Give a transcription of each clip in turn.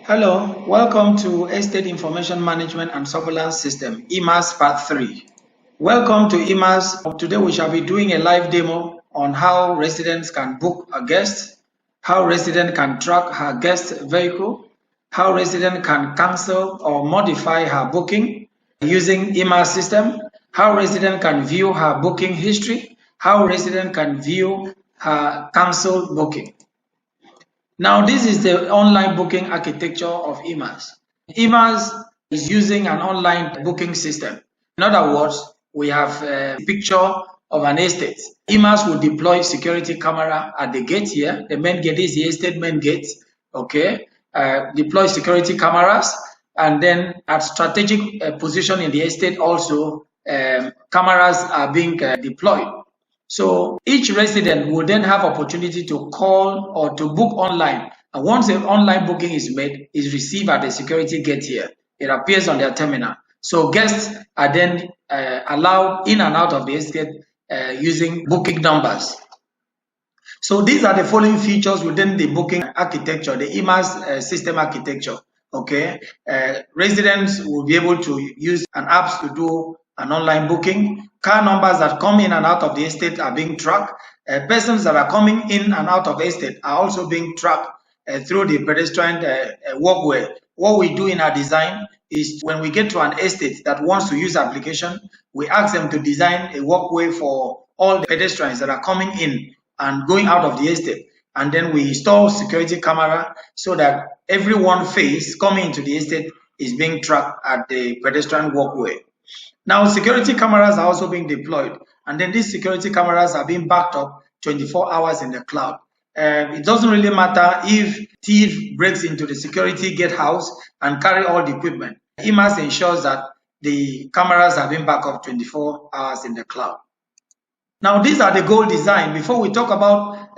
Hello, welcome to Estate Information Management and Surveillance System, EMaSS Part 3. Welcome to EMaSS. Today we shall be doing a live demo on how residents can book a guest, how resident can track her guest vehicle, how resident can cancel or modify her booking using EMaSS system, how resident can view her booking history, how resident can view her cancelled booking. Now, this is the online booking architecture of EMaSS. EMaSS is using an online booking system. In other words, we have a picture of an estate. EMaSS will deploy security camera at the gate here. The main gate is the estate main gate. Okay, deploy security cameras, and then at strategic position in the estate also, cameras are being deployed. So each resident will then have opportunity to call or to book online. And once an online booking is made, is received at the security gate here. It appears on their terminal. So guests are then allowed in and out of the estate using booking numbers. So these are the following features within the booking architecture, the EMaSS system architecture. Okay, residents will be able to use an app to do an online booking. Car numbers that come in and out of the estate are being tracked. Persons that are coming in and out of the estate are also being tracked through the pedestrian walkway. What we do in our design is when we get to an estate that wants to use application, we ask them to design a walkway for all the pedestrians that are coming in and going out of the estate. And then we install security camera so that everyone face coming into the estate is being tracked at the pedestrian walkway. Now, security cameras are also being deployed, and then these security cameras are being backed up 24 hours in the cloud. It doesn't really matter if thief breaks into the security gate house and carry all the equipment. EMaSS ensures that the cameras are being backed up 24 hours in the cloud. Now, these are the goal design. Before we talk about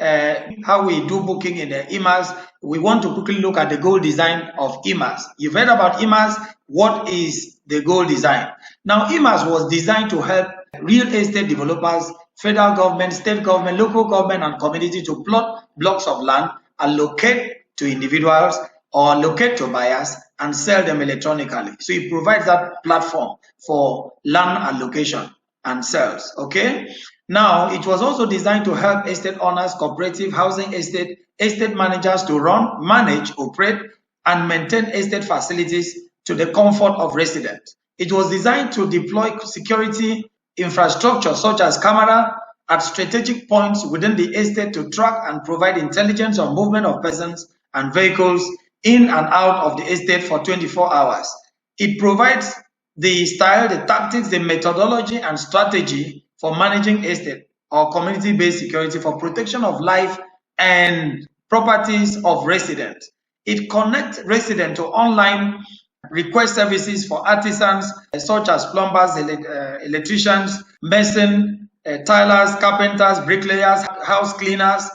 how we do booking in the EMaSS, we want to quickly look at the goal design of EMaSS. You've heard about EMaSS. What is the goal design? Now, EMaSS was designed to help real estate developers, federal government, state government, local government, and community to plot blocks of land, allocate to individuals or locate to buyers and sell them electronically. So it provides that platform for land allocation and sales. Okay. Now, it was also designed to help estate owners, cooperative housing estate managers to run, manage, operate, and maintain estate facilities to the comfort of residents. It was designed to deploy security infrastructure such as camera at strategic points within the estate to track and provide intelligence on movement of persons and vehicles in and out of the estate for 24 hours. It provides the style, the tactics, the methodology, and strategy for managing estate or community-based security for protection of life and properties of residents. It connects residents to online request services for artisans such as plumbers, electricians, mason, tilers, carpenters, bricklayers, house cleaners,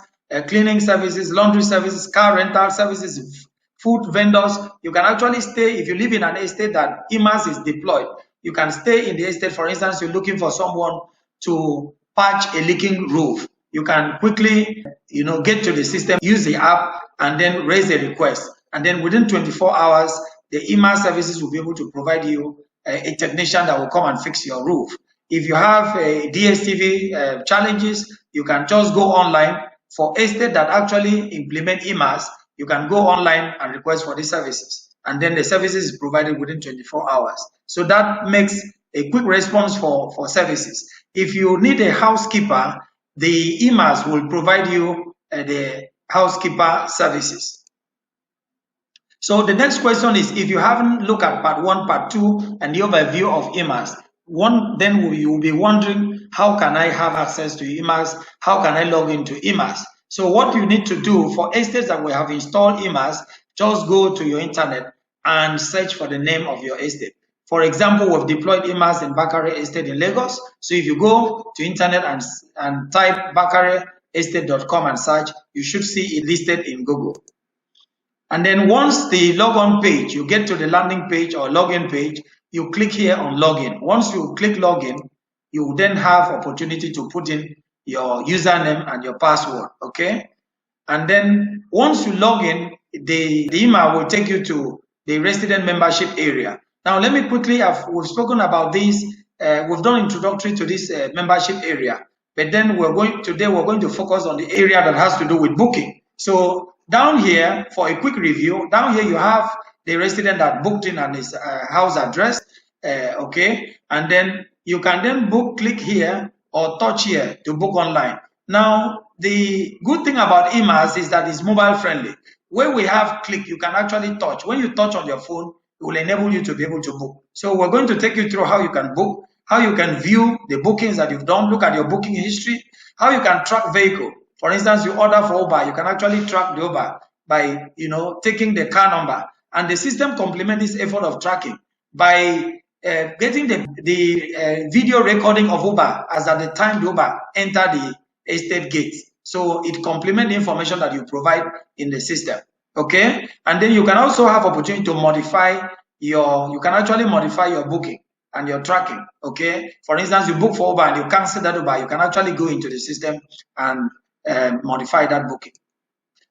cleaning services, laundry services, car rental services, food vendors. You can actually stay, if you live in an estate that EMaSS is deployed, you can stay in the estate. For instance, you're looking for someone to patch a leaking roof. You can quickly, get to the system, use the app, and then raise a request. And then within 24 hours, the EMaSS services will be able to provide you a technician that will come and fix your roof. If you have DSTV challenges, you can just go online. For estate that actually implement EMaSS, you can go online and request for these services. And then the services is provided within 24 hours. So that makes a quick response for services. If you need a housekeeper, the EMaSS will provide you the housekeeper services. So the next question is, if you haven't looked at part 1, part 2, and the overview of EMaSS, then you will be wondering, how can I have access to EMaSS? How can I log into EMaSS? So what you need to do for estates that we have installed EMaSS, just go to your internet and search for the name of your estate. For example, we've deployed EMaSS in Bakare Estate in Lagos. So if you go to internet and type bakareestate.com and search, you should see it listed in Google. And then once the logon page, you get to the landing page or login page, you click here on login. Once you click login, you will then have opportunity to put in your username and your password, okay? And then once you log in, the email will take you to the resident membership area. Now, let me quickly, we've spoken about this, we've done introductory to this membership area, but then today we're going to focus on the area that has to do with booking. So down here, for a quick review, down here you have the resident that booked in and his house address, okay, and then you can then click here or touch here to book online. Now, the good thing about EMaSS is that it's mobile friendly. Where we have click, you can actually touch. When you touch on your phone, it will enable you to be able to book. So we're going to take you through how you can book, how you can view the bookings that you've done, look at your booking history, how you can track vehicle. For instance, you order for Uber, you can actually track the Uber by taking the car number, and the system complements this effort of tracking by getting the video recording of Uber as at the time the Uber entered the estate gate. So it complements the information that you provide in the system. Okay, and then you can also have opportunity to modify you can actually modify your booking and your tracking. Okay, for instance, you book for Uber and you cancel that Uber, you can actually go into the system and modify that booking.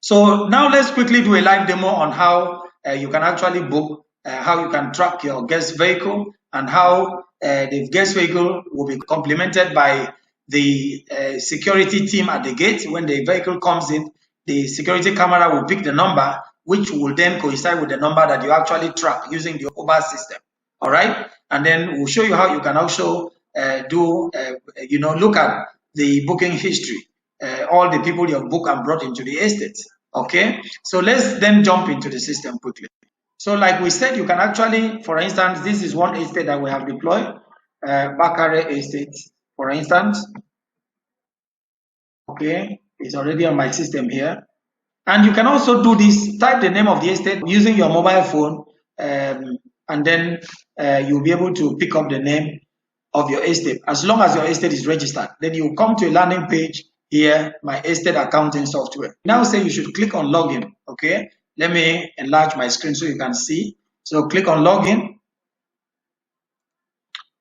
So now let's quickly do a live demo on how you can actually book, how you can track your guest vehicle, and how the guest vehicle will be complemented by the security team at the gate. When the vehicle comes in, the security camera will pick the number, which will then coincide with the number that you actually track using the Uber system. All right, and then we'll show you how you can also look at the booking history, all the people you have booked and brought into the estate. Okay, so let's then jump into the system quickly. So like we said, you can actually, for instance, this is one estate that we have deployed, Bakare Estate, for instance. Okay, it's already on my system here. And you can also do this, type the name of the estate using your mobile phone, and then you'll be able to pick up the name of your estate as long as your estate is registered. Then you come to a landing page here, my estate accounting software. Now say you should click on login. Okay, let me enlarge my screen so you can see. So click on login.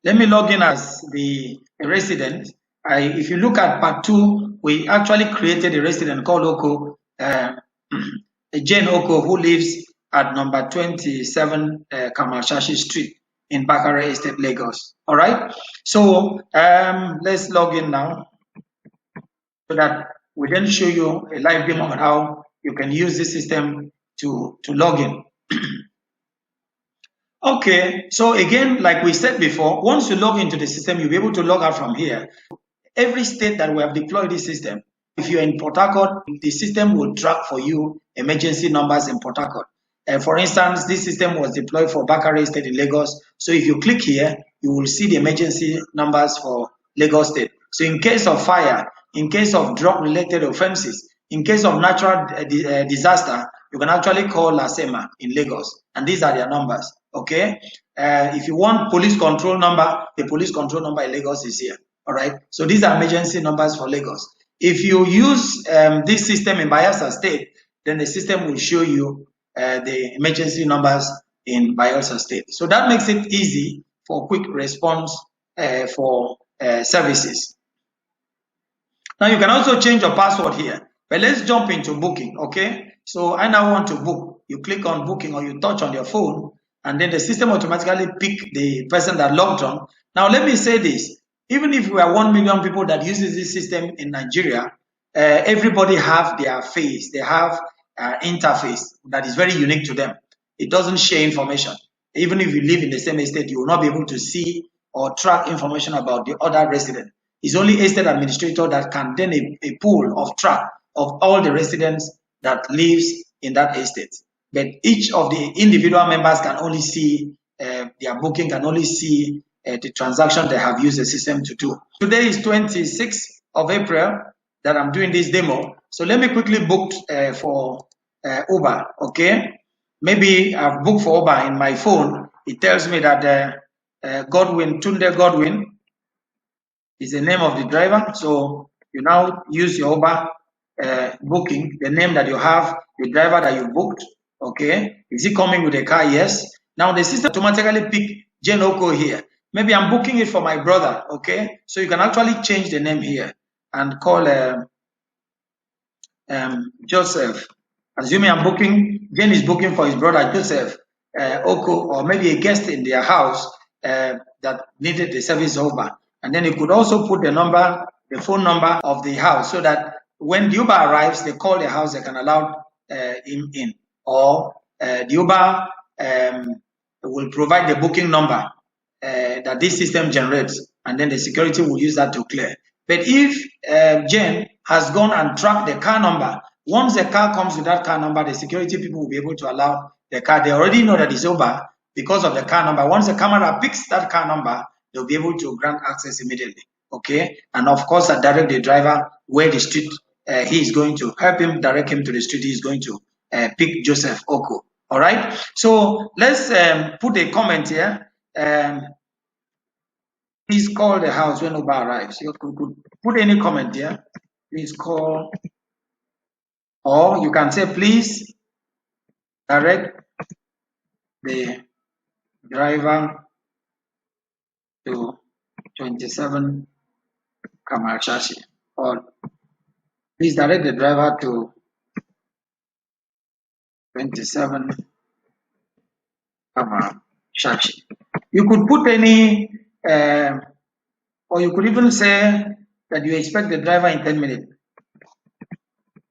Let me log in as the resident. If you look at part 2, we actually created a resident called Oko, Jane Oko, who lives at number 27 Kamashashi Street in Bakare Estate, Lagos. All right. So let's log in now, so that we then show you a live demo on how you can use this system to log in. Okay, so again, like we said before, once you log into the system, you'll be able to log out from here. Every state that we have deployed this system, if you're in Port Harcourt, the system will track for you emergency numbers in Port Harcourt. For instance, this system was deployed for Bakare State in Lagos. So if you click here, you will see the emergency numbers for Lagos State. So in case of fire, in case of drug-related offenses, in case of natural disaster, you can actually call LASEMA in Lagos, and these are their numbers. Okay. If you want police control number, the police control number in Lagos is here. All right. So these are emergency numbers for Lagos. If you use this system in Bayelsa State, then the system will show you the emergency numbers in Bayelsa State. So that makes it easy for quick response for services. Now you can also change your password here. But let's jump into booking. Okay. So I now want to book. You click on booking or you touch on your phone, and then the system automatically pick the person that logged on. Now let me say this. Even if we are 1 million people that uses this system in Nigeria, everybody have their face. They have interface that is very unique to them. It doesn't share information. Even if you live in the same estate, you will not be able to see or track information about the other resident. It's only estate administrator that can then a pool of track of all the residents that lives in that estate. But each of the individual members can only see their booking, can only see the transaction they have used the system to do. Today is 26th of April that I'm doing this demo. So let me quickly book for Uber. Okay. Maybe I've booked for Uber in my phone. It tells me that Tunde Godwin is the name of the driver. So you now use your Uber booking, the name that you have, the driver that you booked. Okay. Is he coming with a car? Yes. Now the system automatically pick Jane Oko here. Maybe I'm booking it for my brother. Okay. So you can actually change the name here and call Joseph. Assuming Jane is booking for his brother Joseph Oko, or maybe a guest in their house that needed the service over. And then he could also put the phone number of the house, so that when the Uber arrives, they call the house, they can allow him in. Or the Uber will provide the booking number that this system generates, and then the security will use that to clear. But if Jane has gone and tracked the car number, once the car comes with that car number, the security people will be able to allow the car. They already know that it's Uber because of the car number. Once the camera picks that car number, they'll be able to grant access immediately. Okay, and of course, I direct the driver where the street he is going to, help him direct him to the street he is going to pick Joseph Oko. All right, so let's put a comment here. Please call the house when Uber arrives. You could put any comment here. Please call, or you can say, please direct the driver to 27 Kamashashi, or please direct the driver to 27 Kamashashi. You could put any, or you could even say that you expect the driver in 10 minutes.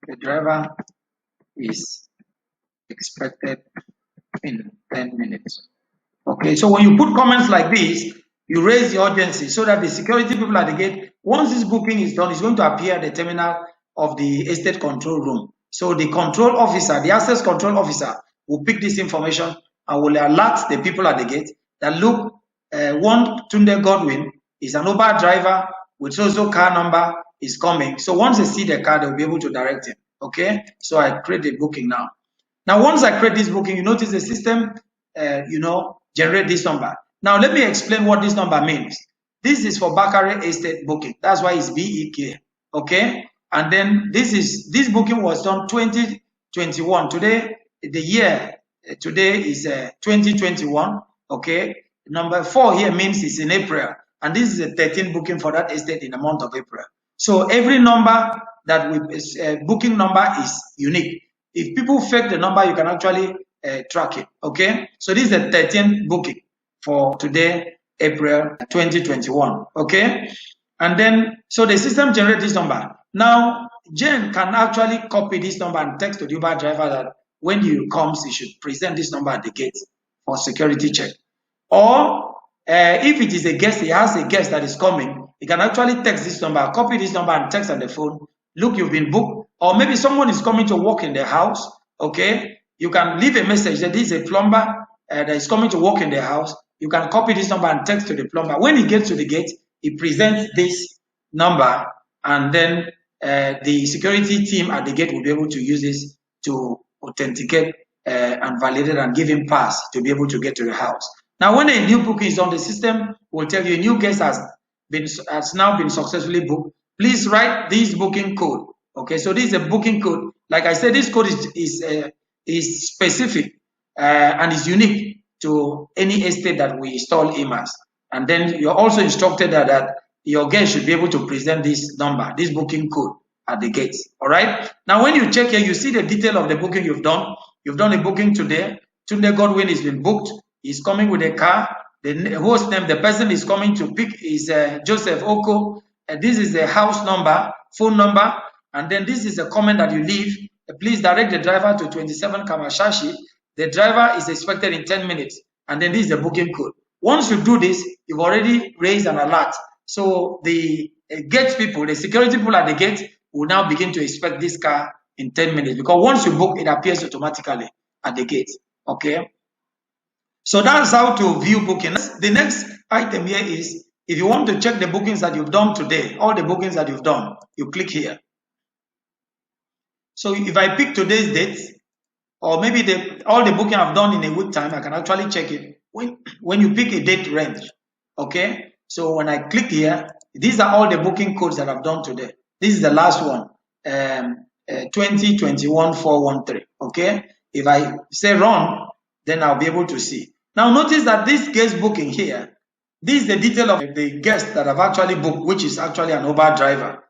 The driver is expected in 10 minutes. Okay, so when you put comments like this, you raise the urgency so that the security people at the gate, once this booking is done, it's going to appear at the terminal of the estate control room. So the control officer, the access control officer, will pick this information and will alert the people at the gate that, look, one Tunde Godwin is an Uber driver with so car number is coming. So once they see the car, they'll be able to direct him. Okay, so I create the booking now. Now, once I create this booking, you notice the system, generate this number. Now, let me explain what this number means. This is for Bakare Estate booking. That's why it's BEK. Okay, and then this booking was done 2021. Today, the year today is 2021. Okay, number 4 here means it's in April, and this is a 13th booking for that estate in the month of April. So every number that we booking number is unique. If people fake the number, you can actually track it. Okay, so this is the 13th booking for today, April 2021. Okay, and then so the system generates this number. Now Jane can actually copy this number and text to the Uber driver that when he comes, he should present this number at the gate for security check. Or if it is a guest, he has a guest that is coming, he can actually text this number, copy this number and text on the phone, look, you've been booked. Or maybe someone is coming to work in the house. Okay, you can leave a message that this is a plumber that is coming to work in the house. You can copy this number and text to the plumber. When he gets to the gate, he presents this number, and then the security team at the gate will be able to use this to authenticate and validate and give him pass to be able to get to the house. Now, when a new booking is on, the system will tell you a new guest has now been successfully booked. Please write this booking code. Okay, so this is a booking code. Like I said, this code is specific and is unique to any estate that we install EMaSS. And then you're also instructed that your guest should be able to present this number, this booking code at the gates. All right. Now, when you check here, you see the detail of the booking you've done. You've done a booking today. Tunde Godwin has been booked. He's coming with a car. The host name, the person is coming to pick is Joseph Oko. This is the house number, phone number, and then this is a comment that you leave. Please direct the driver to 27 Kamashashi. The driver is expected in 10 minutes, and then this is the booking code. Once you do this, you've already raised an alert. So the gate people, the security people at the gate, will now begin to expect this car in 10 minutes, because once you book, it appears automatically at the gate. Okay. So that's how to view bookings. The next item here is, if you want to check the bookings that you've done today, all the bookings that you've done, you click here. So if I pick today's date, or maybe all the booking I've done in a week time, I can actually check it when you pick a date range. Okay, so when I click here, these are all the booking codes that I've done today. This is the last one, 2021-413. Okay, if I say run, then I'll be able to see. Now notice that this guest booking here, this is the detail of the guest that I've actually booked, which is actually an Uber driver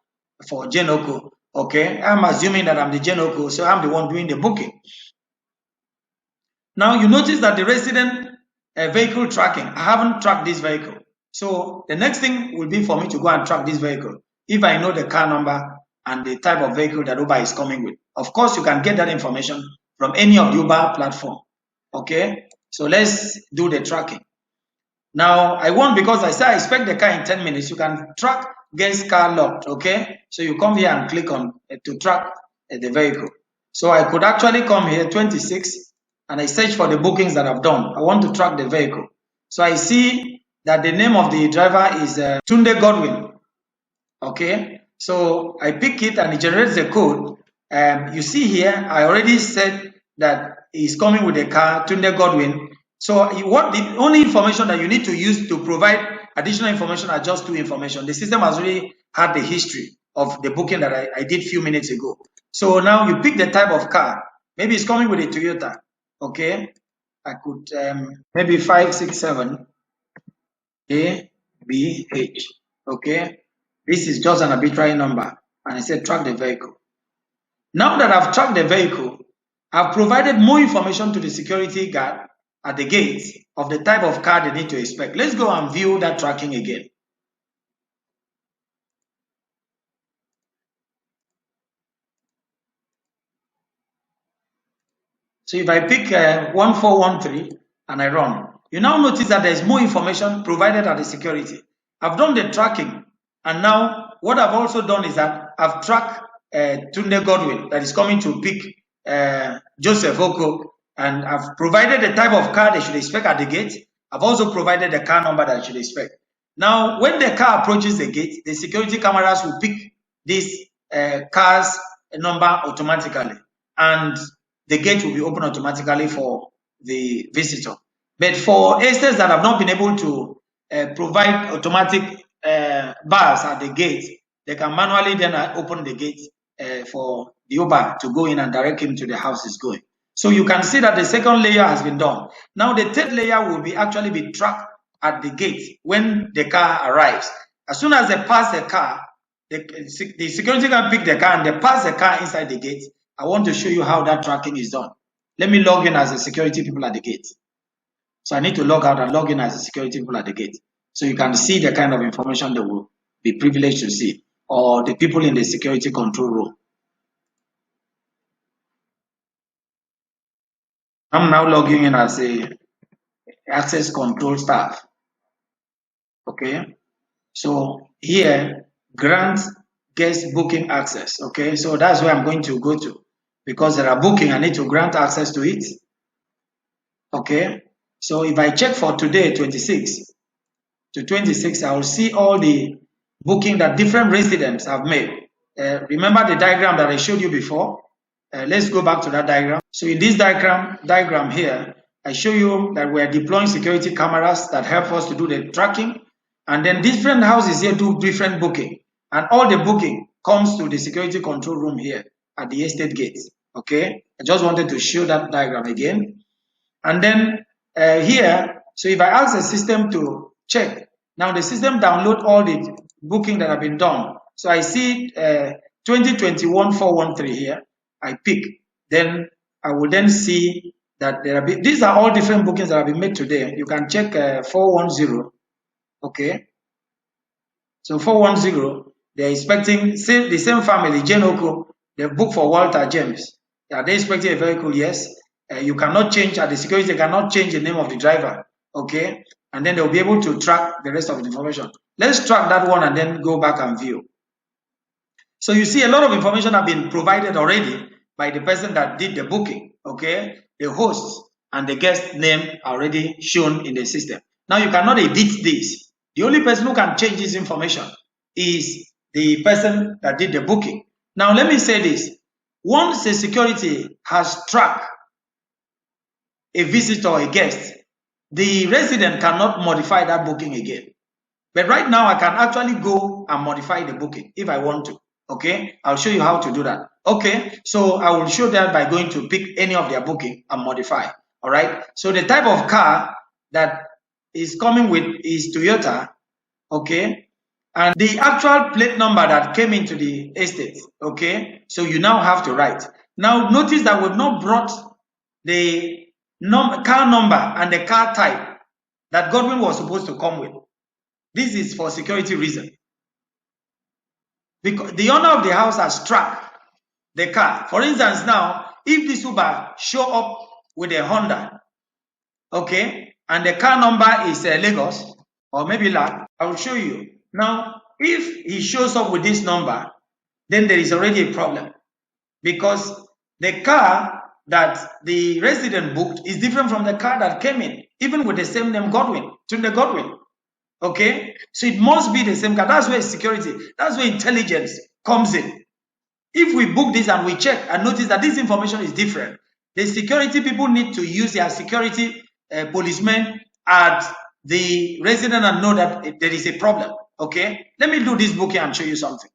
for Jane Oko. Okay, I'm assuming that I'm the Genoko, so I'm the one doing the booking. Now you notice that the resident vehicle tracking, I haven't tracked this vehicle. So the next thing will be for me to go and track this vehicle if I know the car number and the type of vehicle that Uber is coming with. Of course, you can get that information from any of the Uber platform. Okay, so let's do the tracking. Now I want, because I say I expect the car in 10 minutes, you can track guest car locked. Okay, so you come here and click on to track the vehicle. So I could actually come here 26 and I search for the bookings that I've done. I want to track the vehicle. So I see that the name of the driver is Tunde Godwin. Okay, so I pick it and it generates the code. You see here, I already said that he's coming with a car, Tunde Godwin. So what the only information that you need to use to provide additional information are just two information. The system has already had the history of the booking that I did a few minutes ago. So now you pick the type of car. Maybe it's coming with a Toyota. Okay, I could maybe 567 ABH. Okay, this is just an arbitrary number, and I said track the vehicle. Now that I've tracked the vehicle, I've provided more information to the security guard at the gate of the type of car they need to expect. Let's go and view that tracking again. So if I pick 1413 and I run, you now notice that there's more information provided at the security. I've done the tracking, and now what I've also done is that I've tracked Tunde Godwin that is coming to pick Joseph Oko, and I've provided the type of car they should expect at the gate. I've also provided the car number that they should expect. Now, when the car approaches the gate, the security cameras will pick this car's number automatically, and the gate will be open automatically for the visitor. But for estates that have not been able to provide automatic bars at the gate, they can manually then open the gate for the Uber to go in and direct him to the house he's going. So you can see that the second layer has been done. Now the third layer will be actually be tracked at the gate when the car arrives. As soon as they pass the car, the security can pick the car and they pass the car inside the gate. I want to show you how that tracking is done. Let me log in as a security people at the gate. So I need to log out and log in as a security people at the gate. So you can see the kind of information they will be privileged to see, or the people in the security control room. I'm now logging in as a access control staff. Okay. So here, grant guest booking access. Okay. So that's where I'm going to go to, because there are booking, I need to grant access to it. Okay. So if I check for today, 26 to 26, I will see all the booking that different residents have made. Remember the diagram that I showed you before? Let's go back to that diagram. So in this diagram here, I show you that we are deploying security cameras that help us to do the tracking. And then different houses here do different booking. And all the booking comes to the security control room here at the estate gates. Okay, I just wanted to show that diagram again. And then here, so if I ask the system to check, now the system download all the booking that have been done. So I see 2021-413 here. I pick, then I will then see that there are these are all different bookings that have been made today. You can check 410. Okay, so 410, they're expecting the same family, Jane Oko. They booked for Walter James. Are they expecting a vehicle? Yes. You cannot change at the security. They cannot change the name of the driver. Okay, and then they'll be able to track the rest of the information. Let's track that one and then go back and view. So you see a lot of information have been provided already by the person that did the booking. Okay, the host and the guest name are already shown in the system. Now you cannot edit this. The only person who can change this information is the person that did the booking. Now let me say this. Once the security has tracked a visitor or a guest, the resident cannot modify that booking again. But right now I can actually go and modify the booking if I want to. Okay, I'll show you how to do that. Okay, so I will show that by going to pick any of their booking and modify. All right, so the type of car that is coming with is Toyota. Okay, and the actual plate number that came into the estate. Okay, so you now have to write. Now notice that we've not brought the car number and the car type that Godwin was supposed to come with. This is for security reason. Because the owner of the house has tracked the car. For instance, now, if this Uber show up with a Honda, okay, and the car number is Lagos, or maybe like, I will show you. Now, if he shows up with this number, then there is already a problem. Because the car that the resident booked is different from the car that came in, even with the same name Godwin, Tunde Godwin. Okay, so it must be the same car. That's where security, that's where intelligence comes in. If we book this and we check and notice that this information is different, the security people need to use their security policemen at the resident and know that there is a problem. Okay, let me do this booking and show you something.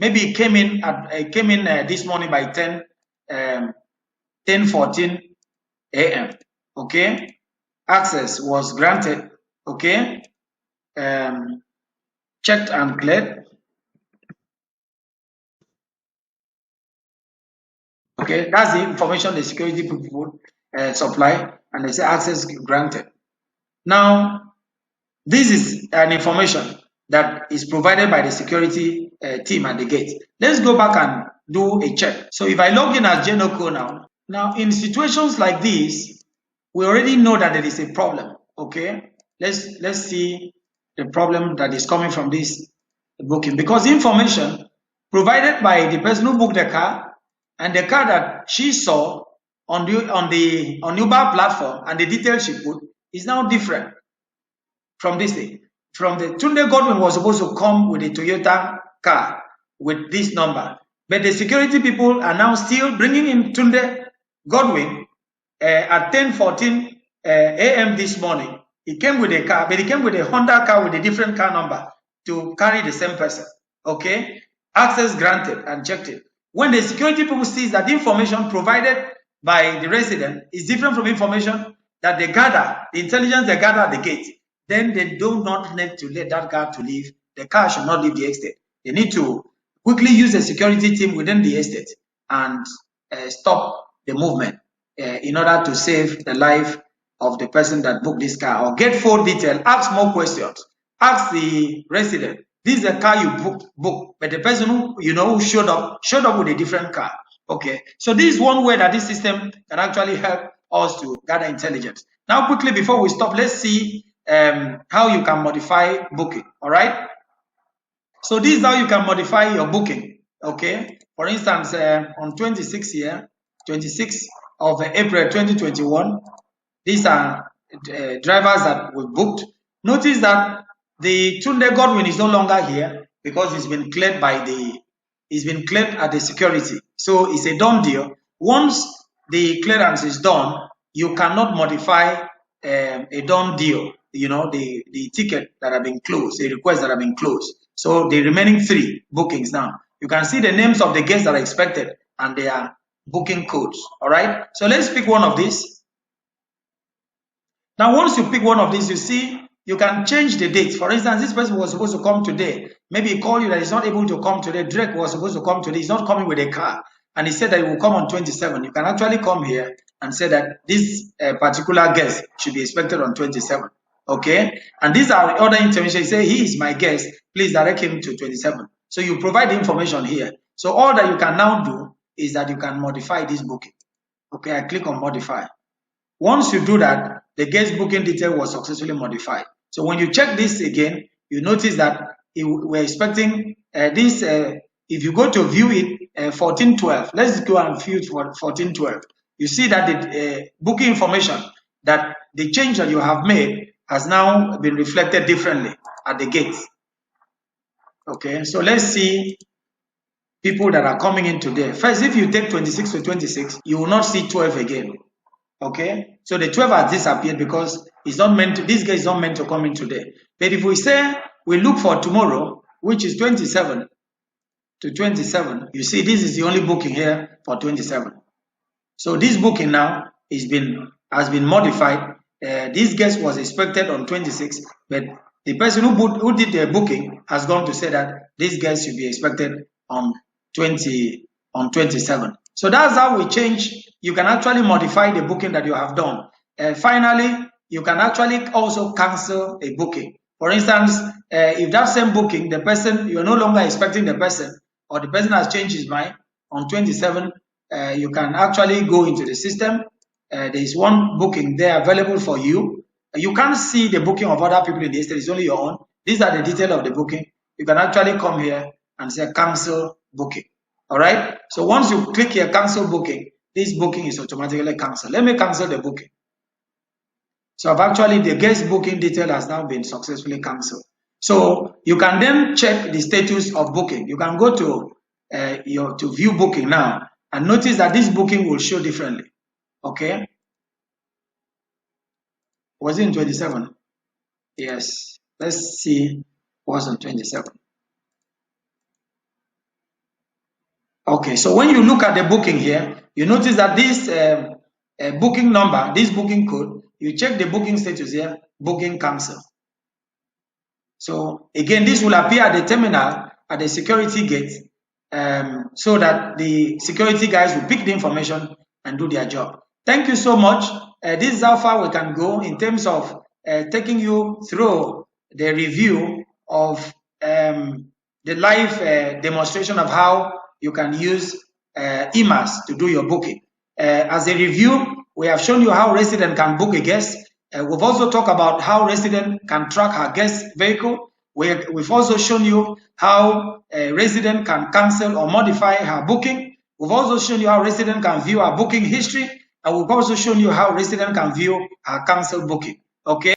Maybe it came in this morning by 10:14 a.m. Okay, access was granted. Okay. Checked and cleared. Okay, that's the information the security people supply, and they say access granted. Now, this is an information that is provided by the security team at the gate. Let's go back and do a check. So if I log in as Genoko now in situations like this, we already know that there is a problem. Okay, let's see the problem that is coming from this booking, because information provided by the person who booked the car and the car that she saw on Uber platform and the details she put is now different from this thing. From the Tunde Godwin was supposed to come with a Toyota car with this number, but the security people are now still bringing in Tunde Godwin at 10:14 a.m. this morning. He came with a car, but he came with a Honda car with a different car number to carry the same person. Okay, access granted and checked it. When the security people see that the information provided by the resident is different from information that they gather, the intelligence they gather at the gate, then they do not need to let that car to leave. The car should not leave the estate. They need to quickly use a security team within the estate and stop the movement in order to save the life of the person that booked this car, or get full detail, ask more questions, ask the resident, this is a car you booked, but the person who showed up with a different car. Okay, so this is one way that this system can actually help us to gather intelligence. Now quickly, before we stop, let's see how you can modify booking. All right, so this is how you can modify your booking. Okay, for instance, on 26th of April 2021, these are drivers that we booked. Notice that the Tunde Godwin is no longer here because it's been cleared at the security. So it's a done deal. Once the clearance is done, you cannot modify a done deal. You know, the ticket that have been closed, the requests that have been closed. So the remaining 3 bookings now, you can see the names of the guests that are expected and their booking codes. All right. So let's pick one of these. Now, once you pick one of these, you see you can change the date. For instance, this person was supposed to come today. Maybe he called you that he's not able to come today. Drake was supposed to come today. He's not coming with a car. And he said that he will come on 27. You can actually come here and say that this particular guest should be expected on 27. Okay? And these are other information. You say, he is my guest. Please direct him to 27. So you provide the information here. So all that you can now do is that you can modify this booking. Okay, I click on modify. Once you do that, the guest booking detail was successfully modified. So when you check this again, you notice that we're expecting this. If you go to view it, 1412. Let's go and view it for 1412. You see that the booking information, that the change that you have made has now been reflected differently at the gate. Okay, so let's see people that are coming in today. First, if you take 26 to 26, you will not see 12 again. Okay, so the 12 has disappeared because it's not meant to, this guy is not meant to come in today. But if we say we look for tomorrow, which is 27 to 27, you see this is the only booking here for 27. So this booking now has been modified. This guest was expected on 26, but the person who did the booking has gone to say that this guest should be expected on 27. So that's how we change. You can actually modify the booking that you have done. Finally, you can actually also cancel a booking. For instance, if that same booking, the person, you're no longer expecting the person, or the person has changed his mind on 27, you can actually go into the system. There is one booking there available for you. You can't see the booking of other people in the estate, it's only your own. These are the details of the booking. You can actually come here and say cancel booking. All right. So once you click here, cancel booking, this booking is automatically canceled. Let me cancel the booking. So I've actually, the guest booking detail has now been successfully cancelled. So you can then check the status of booking. You can go to to view booking now and notice that this booking will show differently. Okay. Was it in 27? Yes. Let's see what's on 27. Okay, so when you look at the booking here, you notice that this booking number, this booking code, you check the booking status here, booking cancel. So again, this will appear at the terminal at the security gate, so that the security guys will pick the information and do their job. Thank you so much. This is how far we can go in terms of taking you through the review of the live demonstration of how you can use EMaSS to do your booking. As a review, we have shown you how resident can book a guest. We've also talked about how resident can track her guest vehicle. We've also shown you how a resident can cancel or modify her booking. We've also shown you how resident can view her booking history. And we've also shown you how resident can view her cancel booking. Okay.